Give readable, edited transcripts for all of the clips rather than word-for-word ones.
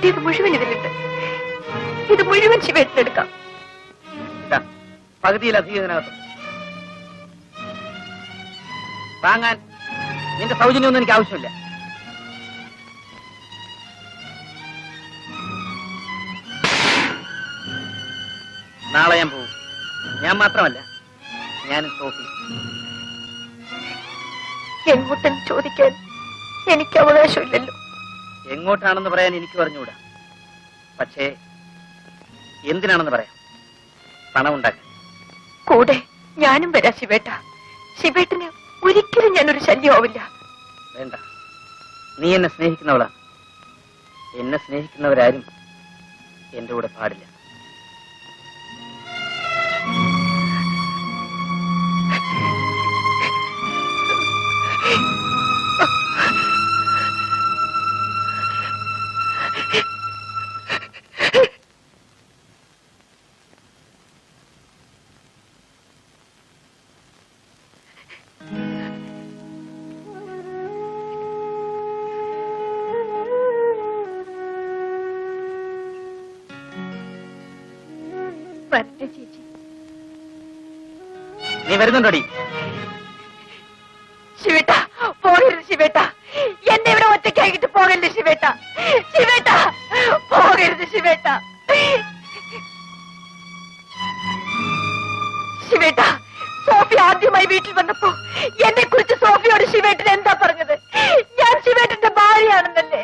കിട്ടിയത് മുഴുവൻ ഇതിലുണ്ട്. ഇത് മുഴുവൻ ശിവേട്ടനെടുക്കാം. പകുതിയിലധികം ഇതിനകത്ത് വാങ്ങാൻ നിന്റെ സൗജന്യമൊന്നും എനിക്ക് ആവശ്യമില്ല. നാളെ ഞാൻ പോകും. ഞാൻ മാത്രമല്ല, ഞാനും സോഫി. എങ്ങോട്ടെന്ന് ചോദിക്കാൻ എനിക്ക് അവകാശമില്ലല്ലോ. എങ്ങോട്ടാണെന്ന് പറയാൻ എനിക്ക് പറഞ്ഞുകൂടാ. പക്ഷേ എന്തിനാണെന്ന് പറയാം. പണം ഉണ്ടാക്കാൻ. കൂടെ ഞാനും വരാം ശിവേട്ട. ശിവേട്ടന് ഒരിക്കലും ഞാനൊരു ശല്യമാവില്ല. വേണ്ട, നീ എന്നെ സ്നേഹിക്കുന്നവളാണ്. എന്നെ സ്നേഹിക്കുന്നവരാരും എന്റെ കൂടെ പാടില്ല. നീ വരുന്നുണ്ടോടി? ശിവേട്ട പോകരുത്. ശിവേട്ട എന്നെ ഇവിടെ ഒറ്റയ്ക്കായിട്ട് പോകല്ലേ. ശിവേട്ട ശിവേട്ട പോകരുത്. ശിവേട്ട ശിവേട്ട സോഫി ആദ്യമായി വീട്ടിൽ വന്നപ്പോ എന്നെ കുറിച്ച് സോഫിയോട് ശിവേട്ടൻ എന്താ പറഞ്ഞത്? ഞാൻ ശിവേട്ടന്റെ ഭാര്യയാണെന്നല്ലേ?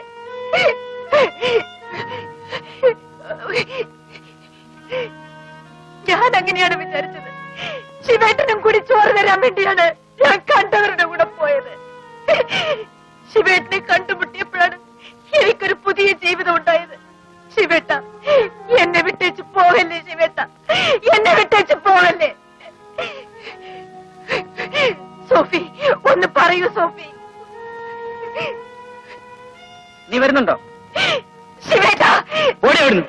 ഞാൻ അങ്ങനെയാണ് വിചാരിച്ചത്. ശിവേട്ടനും കൂടി ചോറ് തരാൻ വേണ്ടിയാണ് ഞാൻ കണ്ടവരുടെ കൂടെ പോയത്. ശിവേട്ടനെ കണ്ടുമുട്ടിയപ്പോഴാണ് എനിക്കൊരു പുതിയ ജീവിതം ഉണ്ടായത്. ശിവേട്ട എന്നെ വിട്ടേച്ച് പോകല്ലേ. ശിവേട്ട എന്നെ വിട്ടേച്ച് പോകല്ലേ. സോഫി ഒന്ന് പറയൂ. സോഫി നീ വരുന്നുണ്ടോ? ശിവേട്ട ഓടി വരുന്നു.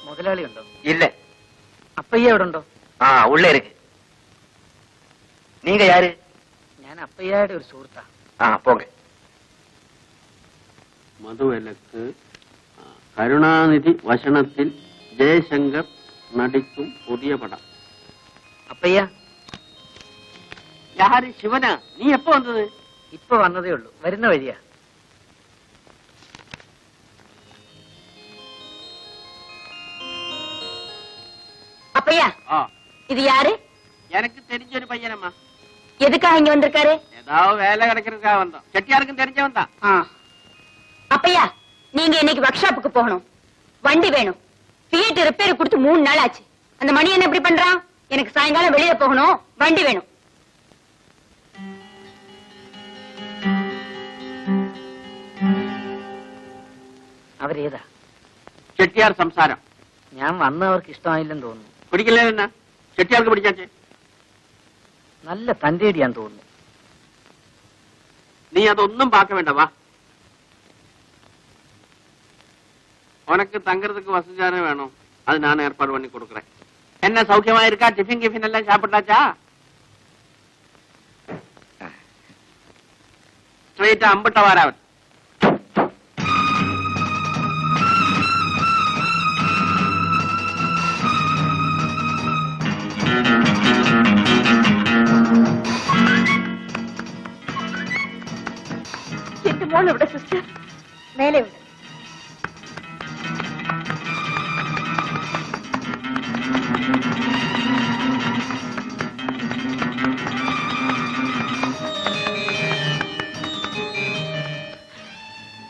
മുതലാളി ഉണ്ടോ? ഇല്ല. അപ്പയ്യ എവിടെ ഉണ്ടോ? ആ ഉള്ളേ ഇருக்கு. நீங்க யாரு? ഞാൻ അപ്പയ്യയുടെ ഒരു സുഹൃത്താ. ആ പോക. മധുവിലക്ക് കരുണാനിധി വശനത്തിൽ ജയശങ്കർ നടിക്കും പുതിയ പടം. അപ്പയ്യ. யாரு? ശിവനാ? നീ എപ്പോ വന്നത്? ഇപ്പൊ വന്നതേ ഉള്ളൂ. വരുന്ന വഴിയാ. அப்பையா இது யாரு? எனக்கு தெரிஞ்ச ஒரு பையனம்மா. எதுக்காக இங்க வந்திருக்காரு? ஏதாவது வேலை கிடைக்கிறதுக்காக வந்தோம். செட்டியாருக்கும் தெரிஞ்சவன் தான். அப்பையா நீங்க இன்னைக்கு ஒர்க் ஷாப்புக்கு போகணும். வண்டி வேணும். ஃபியட் ரிப்பேர் கொடுத்து 3 நாள் ஆச்சு. அந்த மணி என்ன இப்படி பண்றான்? எனக்கு சாயங்காலம் வெளியே போகணும். வண்டி வேணும். അവരേതാ? ചെട്ടിയാർ സംസാരം. ഞാൻ വന്നവർക്ക് ഇഷ്ടമായില്ലെന്ന് തോന്നുന്നു. കുടിക്കില്ലേ? ചെട്ടിയാർക്ക് പിടിച്ചാച്ചേ. നല്ല തന്റേടിയാന്ന് തോന്നുന്നു. നീ അതൊന്നും പാക്ക വേണ്ട, വാ. உனக்கு தங்கறதுக்கு வசதியான வேணும், அது நான் ஏற்பாடு பண்ணி கொடுக்குறேன். என்ன சௌக்கியமா இருக்கா? டிஃபின் கிஃபின் எல்லாம் சாப்பிட்டாச்சா? ஸ்ட்ரெயிட்டா அம்பட்ட வாராவன். എന്റെ മോൾ എവിടെ സിസ്റ്റർ? മേലെ ഉണ്ട്.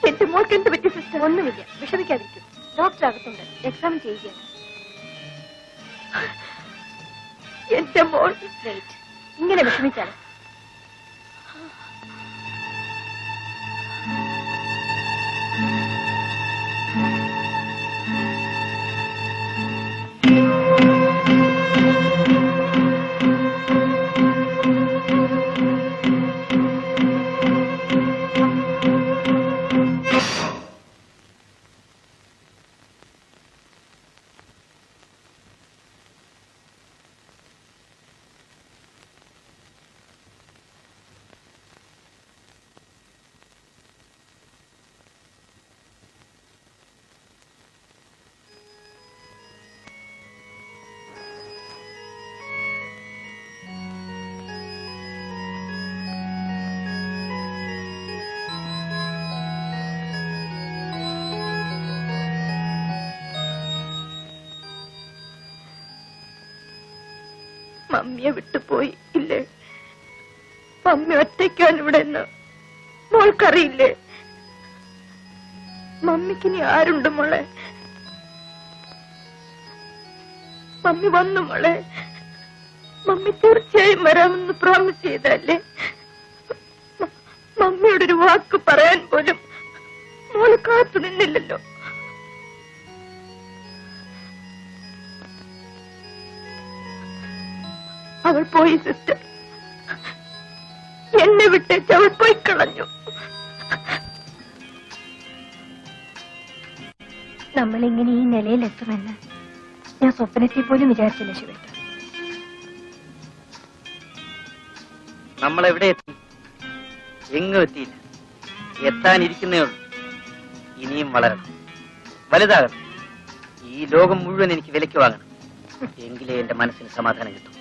എന്റെ മോൾക്ക് എന്ത് പറ്റി സിസ്റ്റർ? ഒന്നുമില്ല, വിഷമിക്കാതിരിക്കും. ഡോക്ടർ അകത്തുണ്ട്, എക്സാമിൻ ചെയ്യുകയാണ്. എന്റെ മോൾ ഇങ്ങനെ വിഷമിച്ചാണ്. മമ്മിയെ വിട്ടുപോയി ഇല്ലേ? മമ്മി ഒറ്റയ്ക്കാണ് ഇവിടെ നിന്ന് മോൾക്കറിയില്ലേ? മമ്മിക്കിനി ആരുണ്ട് മോളെ? മമ്മി വന്നു മോളെ. മമ്മി തീർച്ചയായും വരാമെന്ന് പ്രോമിസ് ചെയ്തല്ലേ? മമ്മിയോട് ഒരു വാക്ക് പറയാൻ പോലും മോള് കാത്തു നിന്നില്ലല്ലോ. അവൾ പോയി സിസ്റ്റർ, എന്നെ വിട്ടേച്ച് അവൾ പോയി കളഞ്ഞു. നമ്മളിങ്ങനെ ഈ നിലയിലെത്തുമെന്ന് ഞാൻ സ്വപ്നത്തിൽ പോലും വിചാരിച്ചില്ല ശിവേട്ട. നമ്മളെവിടെ എത്തി? എങ്ങും എത്തിയില്ല. എത്താനിരിക്കുന്നേ ഉള്ളൂ. ഇനിയും വളരണം, വലുതാകണം. ഈ ലോകം മുഴുവൻ എനിക്ക് വിലയ്ക്ക് വാങ്ങണം. എങ്കിലേ എന്റെ മനസ്സിന് സമാധാനം കിട്ടും.